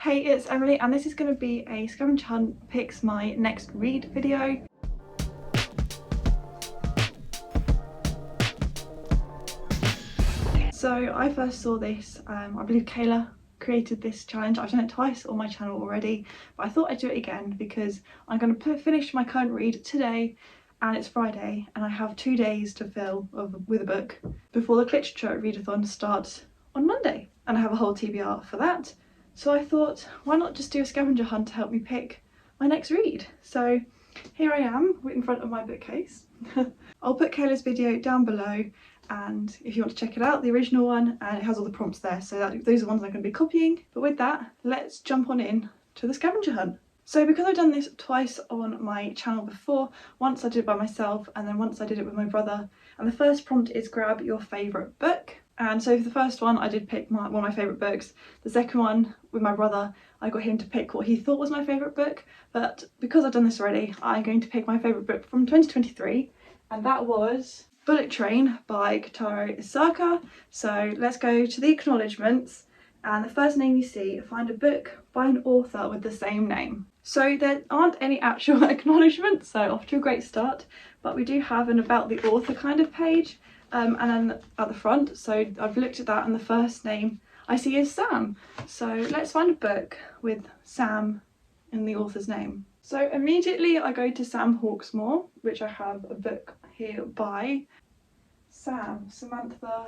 Hey, it's Emily and this is going to be a scavenger hunt picks my next read video. So I first saw this, I believe Kayla created this challenge. I've done it twice on my channel already, but I thought I'd do it again because I'm going to finish my current read today and it's Friday and I have 2 days to fill with a book before the literature readathon starts on Monday, and I have a whole TBR for that. So I thought, why not just do a scavenger hunt to help me pick my next read? So here I am in front of my bookcase. I'll put Kayla's video down below, and if you want to check it out, the original one, and it has all the prompts there, so those are the ones I'm going to be copying. But with that, let's jump on in to the scavenger hunt. So because I've done this twice on my channel before, once I did it by myself and then once I did it with my brother, and the first prompt is grab your favourite book. And so for the first one I did pick one of my favourite books. The second one with my brother, I got him to pick what he thought was my favourite book, but because I've done this already, I'm going to pick my favourite book from 2023, and that was Bullet Train by Kotaro Isaka. So let's go to the acknowledgements, and the first name you see, find a book by an author with the same name. So there aren't any actual acknowledgements, so off to a great start, but we do have an about the author kind of page. And then at the front, so I've looked at that and the first name I see is Sam. So let's find a book with Sam in the author's name. So immediately I go to Sam Hawksmoor, which I have a book here by Samantha,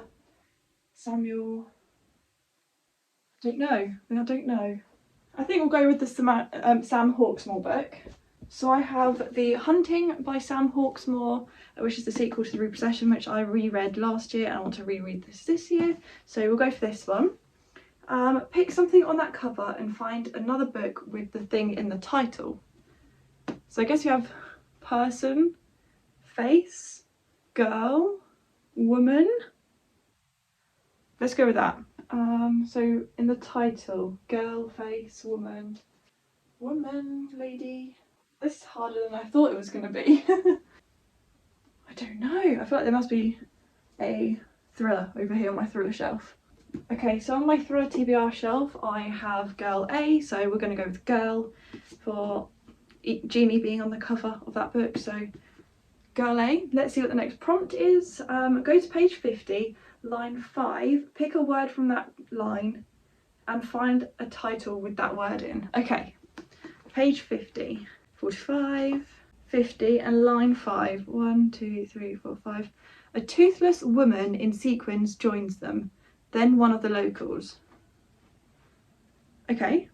Samuel, I don't know. I think we'll go with the Sam Hawksmoor book. So I have The Hunting by Sam Hawksmoor, which is the sequel to The Repossession, which I reread last year and I want to reread this year. So we'll go for this one. Pick something on that cover and find another book with the thing in the title. So I guess you have person, face, girl, woman. Let's go with that. So in the title, girl, face, woman, lady. This is harder than I thought it was going to be. I don't know. I feel like there must be a thriller over here on my thriller shelf. Okay, so on my thriller TBR shelf, I have Girl A, so we're going to go with Girl for Jeannie being on the cover of that book. So Girl A. Let's see what the next prompt is. Go to page 50, line 5, pick a word from that line and find a title with that word in. Okay, page 50. 45, 50 and line 5. 1, 2, 3, 4, 5. A toothless woman in sequins joins them, then one of the locals. Okay,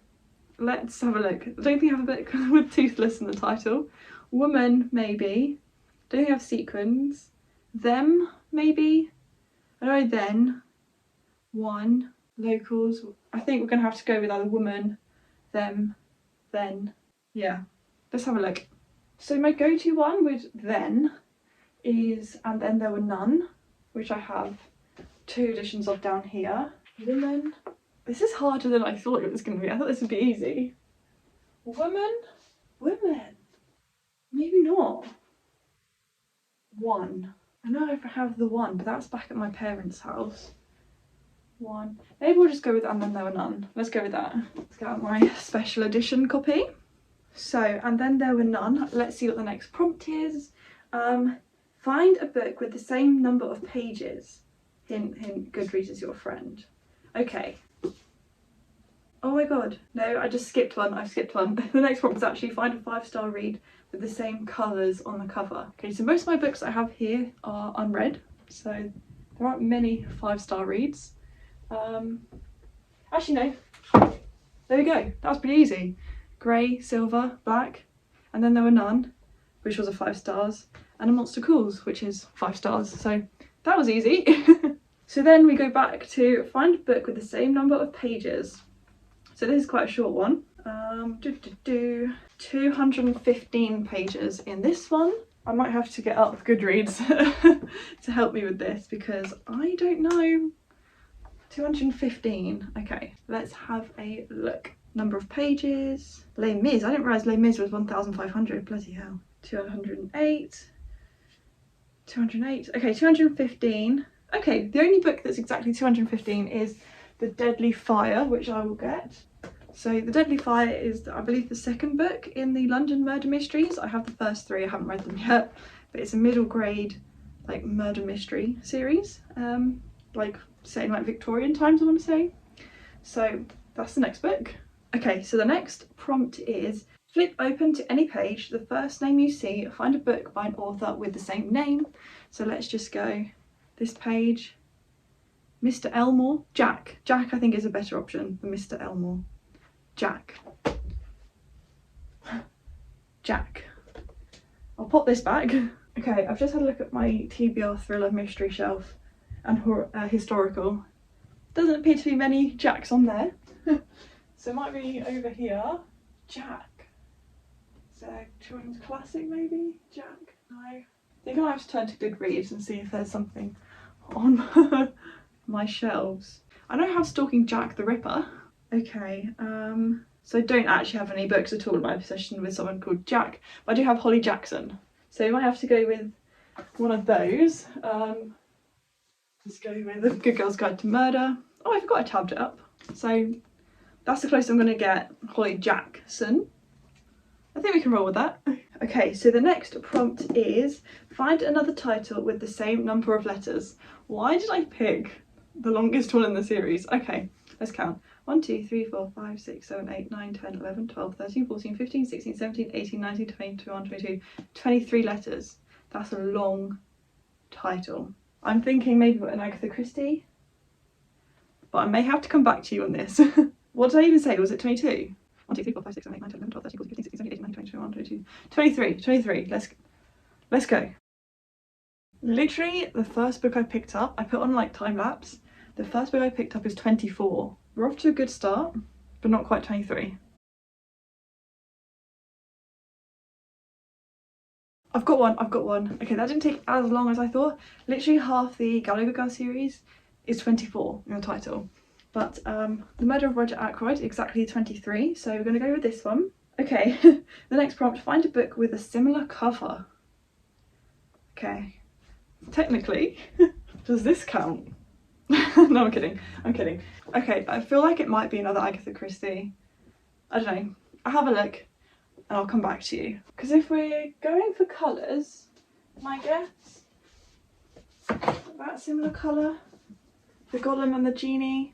let's have a look. I don't think I have a book with toothless in the title. Woman, maybe. Don't think I have sequins. Them, maybe. I know then. One. Locals. I think we're going to have to go with either woman, them, then. Yeah. Let's have a look. So my go-to one with then is And Then There Were None, which I have 2 editions of down here. Woman. This is harder than I thought it was going to be. I thought this would be easy. Woman. Maybe not. One. I know I have the one, but that's back at my parents' house. One. Maybe we'll just go with And Then There Were None. Let's go with that. Let's get out my special edition copy. So, And Then There Were None. Let's see what the next prompt is. Find a book with the same number of pages. Hint, GOODREADS is your friend. Okay. Oh my god. No, I just skipped one. I've skipped one. The next prompt is actually find a 5-star read with the same colours on the cover. Okay, so most of my books I have here are unread, so there aren't many 5-star reads. Actually no. There we go. That was pretty easy. Grey, silver, black, And Then There Were None, which was a 5 stars, and A Monster Calls, which is 5 stars, so that was easy. So then we go back to find a book with the same number of pages. So this is quite a short one. 215 pages in this one. I might have to get up GOODREADS to help me with this because I don't know. 215. Okay, let's have a look. Number of pages. Les Mis. I didn't realise Les Mis was 1,500. Bloody hell. 208. 208. Okay, 215. Okay, the only book that's exactly 215 is The Deadly Fire, which I will get. So The Deadly Fire is, I believe, the second book in the London murder mysteries. I have the first three, I haven't read them yet, but it's a middle grade like murder mystery series, like set in like Victorian times, I want to say. So that's the next book. Okay, so the next prompt is flip open to any page, the first name you see, find a book by an author with the same name. So let's just go this page. Mr. Elmore. Jack. Jack I think is a better option than Mr. Elmore. Jack. Jack. I'll pop this back. Okay, I've just had a look at my TBR thriller mystery shelf and historical. Doesn't appear to be many Jacks on there. So it might be over here. Jack. Is that a children's classic maybe? Jack? No. I think I'll have to turn to Goodreads and see if there's something on my shelves. I know how Stalking Jack the Ripper. Okay, so I don't actually have any books at all in my possession with someone called Jack, but I do have Holly Jackson. So you might have to go with one of those. Just go with The Good Girl's Guide to Murder. Oh, I forgot I tabbed it up. So that's the closest I'm going to get. Holly Jackson. I think we can roll with that. Okay, so the next prompt is find another title with the same number of letters. Why did I pick the longest one in the series? Okay, let's count. 1, 2, 3, 4, 5, 6, 7, 8, 9, 10, 11, 12, 13, 14, 15, 16, 17, 18, 19, 20, 21, 22, 23 letters. That's a long title. I'm thinking maybe an Agatha Christie, but I may have to come back to you on this. What did I even say? Was it 22? 1, 2, 3, 4, 5, 6, 7, 8, 9, 10, 11, 12, 13, 14, 15, 16, 17, 18, 19, 20, 21, 22, 23. Let's go. Literally, the first book I picked up, I put on like time lapse. The first book I picked up is 24. We're off to a good start, but not quite 23. I've got one. Okay, that didn't take as long as I thought. Literally half the Gallagher Girls series is 24 in the title. But The Murder of Roger Ackroyd, exactly 23, so we're going to go with this one. Okay, the next prompt, find a book with a similar cover. Okay, technically, does this count? No, I'm kidding. Okay, I feel like it might be another Agatha Christie. I don't know. I'll have a look and I'll come back to you. Because if we're going for colours, my guess, that similar colour, the Golem and the Genie.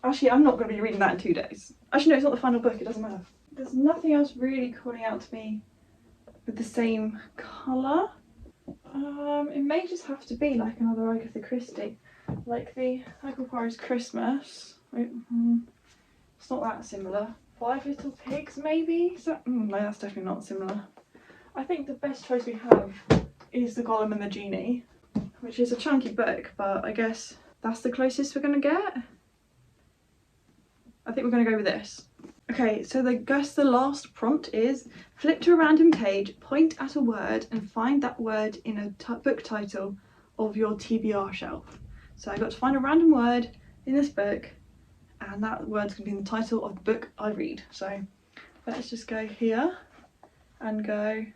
Actually, I'm not going to be reading that in 2 days. Actually, no, it's not the final book, it doesn't matter. There's nothing else really calling out to me with the same colour. It may just have to be like another Agatha Christie, like the Michael Poirot's Christmas. It's not that similar. 5 Little Pigs maybe? No, that's definitely not similar. I think the best choice we have is The Golem and the Genie, which is a chunky book, but I guess that's the closest we're going to get. I think we're going to go with this. Okay, so the last prompt is flip to a random page, point at a word and find that word in a book title of your TBR shelf. So I got to find a random word in this book and that word's going to be in the title of the book I read. So let's just go here and go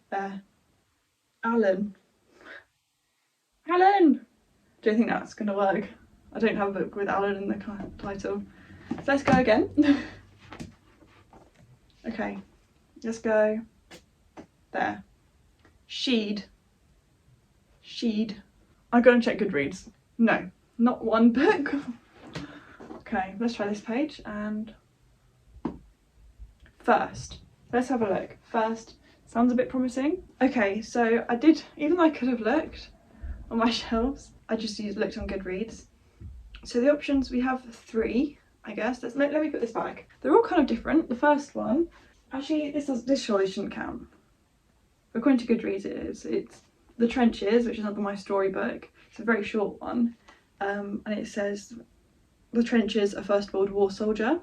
there. Alan. Don't think that's going to work. I don't have a book with Alan in the title. So let's go again. Okay, let's go there. Sheed. I'm going to check Goodreads. No, not one book. Okay, let's try this page and first. Let's have a look. First sounds a bit promising. Okay, so I did, even though I could have looked on my shelves, I just looked on Goodreads. So the options, we have 3. I guess. Let me put this back. They're all kind of different. The first one, actually, this surely shouldn't count. According to Goodreads, it's The Trenches, which is another my storybook. It's a very short one, and it says The Trenches, a First World War soldier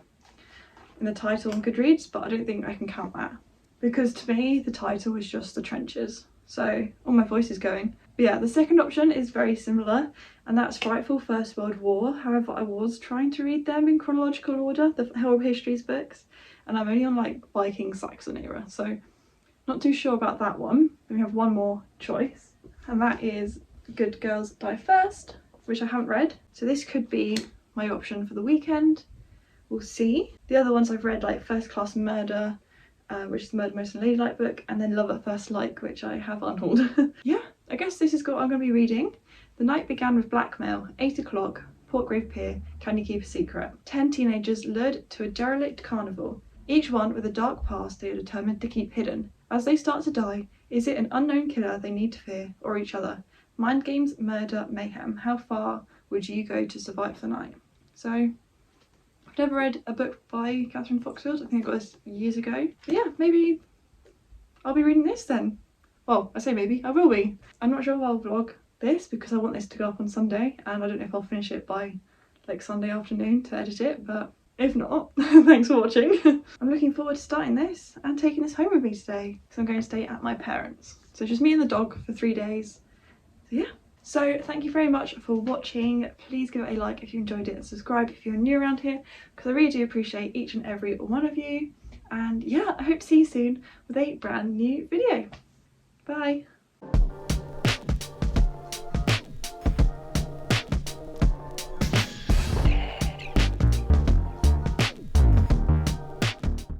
in the title on Goodreads, but I don't think I can count that because to me the title is just The Trenches. So all my voice is going. But yeah, the second option is very similar, and that's Frightful First World War. However, I was trying to read them in chronological order, the Horror Histories books, and I'm only on like Viking Saxon era, so not too sure about that one. Then we have one more choice, and that is Good Girls Die First, which I haven't read. So this could be my option for the weekend. we'll see. The other ones I've read, like First Class Murder, which is the Murder Most Unladylike book, and then Love at First Like, which I have unhauled. Yeah, I guess this is what I'm going to be reading. The night began with blackmail. 8 o'clock, Portgrave Pier. Can you keep a secret? 10 teenagers lured to a derelict carnival, each one with a dark past they are determined to keep hidden. As they start to die, is it an unknown killer they need to fear, or each other? Mind games, murder, mayhem. How far would you go to survive the night? So, I've never read a book by Catherine Foxfield. I think I got this years ago. But yeah, maybe I'll be reading this then. Well, I say maybe, I will be. I'm not sure if I'll vlog this because I want this to go up on Sunday, and I don't know if I'll finish it by like Sunday afternoon to edit it, but if not, thanks for watching. I'm looking forward to starting this and taking this home with me today because I'm going to stay at my parents'. So it's just me and the dog for 3 days. So yeah. So thank you very much for watching. Please give it a like if you enjoyed it and subscribe if you're new around here because I really do appreciate each and every one of you. And yeah, I hope to see you soon with a brand new video. Bye.